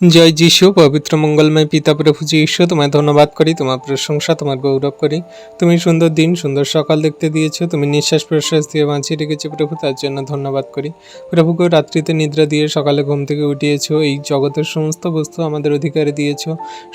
জয় যিশু। পবিত্র মঙ্গলময় পিতা প্রভু যীশু, তোমায় ধন্যবাদ করি, তোমার প্রশংসা, তোমার গৌরব করি। তুমি সুন্দর দিন, সুন্দর সকাল দেখতে দিয়েছো, তুমি নিঃশ্বাস প্রশ্বাস দিয়ে বাঁচিয়ে রেখেছো প্রভু, তার জন্য ধন্যবাদ করি। প্রভুকে রাত্রিতে নিদ্রা দিয়ে সকালে ঘুম থেকে উঠিয়েছো, এই জগতের সমস্ত বস্তু আমাদের অধিকারে দিয়েছো,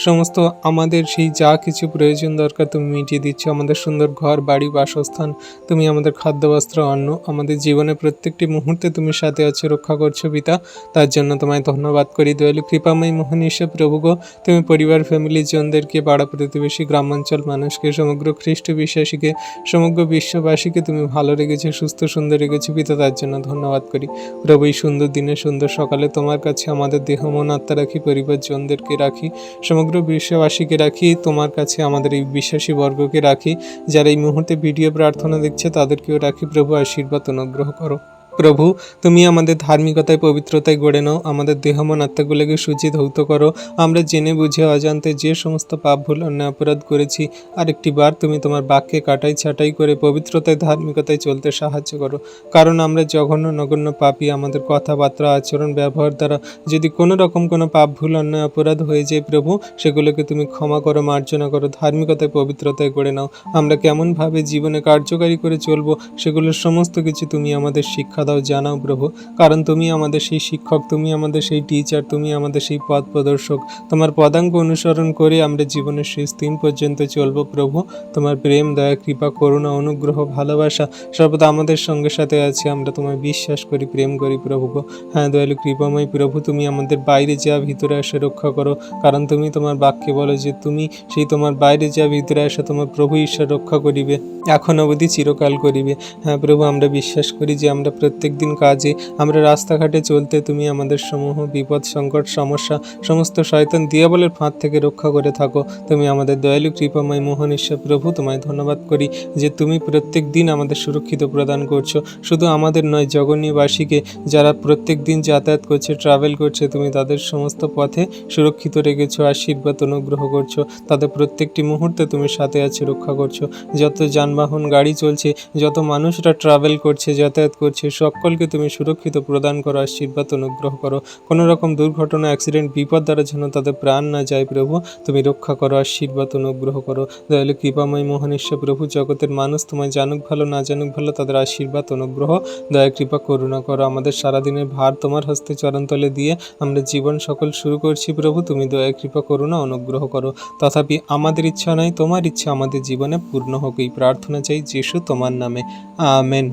সমস্ত আমাদের সেই যা কিছু প্রয়োজন দরকার তুমি মিটিয়ে দিচ্ছ। আমাদের সুন্দর ঘর বাড়ি বাসস্থান, তুমি আমাদের খাদ্য বস্ত্র অন্ন, আমাদের জীবনের প্রত্যেকটি মুহূর্তে তুমি সাথে আছো, রক্ষা করছো পিতা, তার জন্য তোমায় ধন্যবাদ করি। দয়ালু কৃপাময় মহান ঈশ্বর প্রভু গো, তুমি পরিবার ফ্যামিলি জনদেরকে, পাড়া প্রতিবেশী গ্রামাঞ্চল মানুষকে, সমগ্র খ্রিস্ট বিশ্বাসীকে, সমগ্র বিশ্ববাসীকে তুমি ভালো রেখেছো, সুস্থ সুন্দর রেখেছো পিতা, তার জন্য ধন্যবাদ করি। প্রভু এই সুন্দর দিনে সুন্দর সকালে তোমার কাছে আমাদের দেহ মন আত্মা রাখি, পরিবার জনদেরকে রাখি, সমগ্র বিশ্ববাসীকে রাখি, তোমার কাছে আমাদের এই বিশ্বাসী বর্গকে রাখি, যারা এই মুহূর্তে ভিডিও প্রার্থনা দেখছে তাদেরকেও রাখি। প্রভু আশীর্বাদ অনুগ্রহ করো। প্রভু তুমি আমাদের ধার্মিকতায় পবিত্রতায় গড়ে নাও, আমাদের দেহ মন আত্মাগুলোকে শুচি ধৌত করো। আমরা জেনে বুঝে অজান্তে যে সমস্ত পাপ ভুল অন্যায় অপরাধ করেছি, আরেকটি বার তুমি তোমার বাক্যে কাটাই ছাঁটাই করে পবিত্রতায় ধার্মিকতায় চলতে সাহায্য করো। কারণ আমরা জঘন্য নগণ্য পাপী, আমাদের কথাবার্তা আচরণ ব্যবহার দ্বারা যদি কোনো রকম কোনো পাপ ভুল অন্যায় অপরাধ হয়ে যায় প্রভু, সেগুলোকে তুমি ক্ষমা করো, মার্জনা করো, ধার্মিকতায় পবিত্রতায় গড়ে নাও। আমরা কেমনভাবে জীবনে কার্যকারী করে চলবো সেগুলোর সমস্ত কিছু তুমি আমাদের শিক্ষা দাও, জানাও প্রভু। কারণ তুমি আমাদের সেই শিক্ষক, তুমি আমাদের সেই টিচার, তুমি আমাদের সেই পথ প্রদর্শক। তোমার পদাঙ্ক অনুসরণ করে আমরা জীবনের শেষ দিন পর্যন্ত চলবো প্রভু। তোমার প্রেম দয়া কৃপা করুণা অনুগ্রহ ভালোবাসা সর্বদা আমাদের সঙ্গে সাথে আছে, আমরা তোমায় বিশ্বাস করি, প্রেম করি প্রভু গো। হ্যাঁ দয়ালু কৃপাময় প্রভু, তুমি আমাদের বাইরে যা ভিতরে আসে রক্ষা করো। কারণ তুমি তোমার বাক্যে বলো যে তুমি সেই তোমার বাইরে যা ভিতরে আসে তোমার প্রভু ঈশ্বর রক্ষা করিবে, এখন অবধি চিরকাল করিবে। হ্যাঁ প্রভু, আমরা বিশ্বাস করি যে আমরা প্রত্যেক দিন কাজে, আমরা রাস্তাঘাটে চলতে তুমি আমাদের সমূহ বিপদ সংকট সমস্যা সমস্ত শয়তান দিয়াবলের ফাঁদ থেকে রক্ষা করে থাকো। তুমি আমাদের দয়ালু কৃপাময় মোহন ঈশ্বর প্রভু, তোমায় ধন্যবাদ করি যে তুমি প্রত্যেক দিন আমাদের সুরক্ষিত প্রদান করছো। শুধু আমাদের নয়, জগন্যবাসীকে যারা প্রত্যেক দিন যাতায়াত করছে, ট্রাভেল করছে, তুমি তাদের সমস্ত পথে সুরক্ষিত রেখেছো, আশীর্বাদ অনুগ্রহ করছো। তাদের প্রত্যেকটি মুহূর্তে তুমি সাথে আছো, রক্ষা করছো। যত যানবাহন গাড়ি চলছে, যত মানুষরা ট্রাভেল করছে, যাতায়াত করছে, সকলকে তুমি সুরক্ষিত প্রদান করো, আশীর্বাদ অনুগ্রহ করো। কোনো রকম দুর্ঘটনা অ্যাক্সিডেন্ট বিপদ দ্বারা যেন তাদের প্রাণ না যায় প্রভু, তুমি রক্ষা করো, আশীর্বাদ অনুগ্রহ করো। দয়ালু কৃপাময় মোহন ঈশ্বর প্রভু, জগতের মানুষ তোমায় জানুক ভালো না জানুক ভালো, তাদের আশীর্বাদ অনুগ্রহ দয়া কৃপা করুণা করো। আমাদের সারাদিনের ভার তোমার হস্তে চরণতলে দিয়ে আমরা জীবন সকল শুরু করছি প্রভু, তুমি দয়া কৃপা করুণা অনুগ্রহ করো। তথাপি আমাদের ইচ্ছা নয়, তোমার ইচ্ছা আমাদের জীবনে পূর্ণ হোক, এই প্রার্থনা চাই যিশু তোমার নামে, আমেন।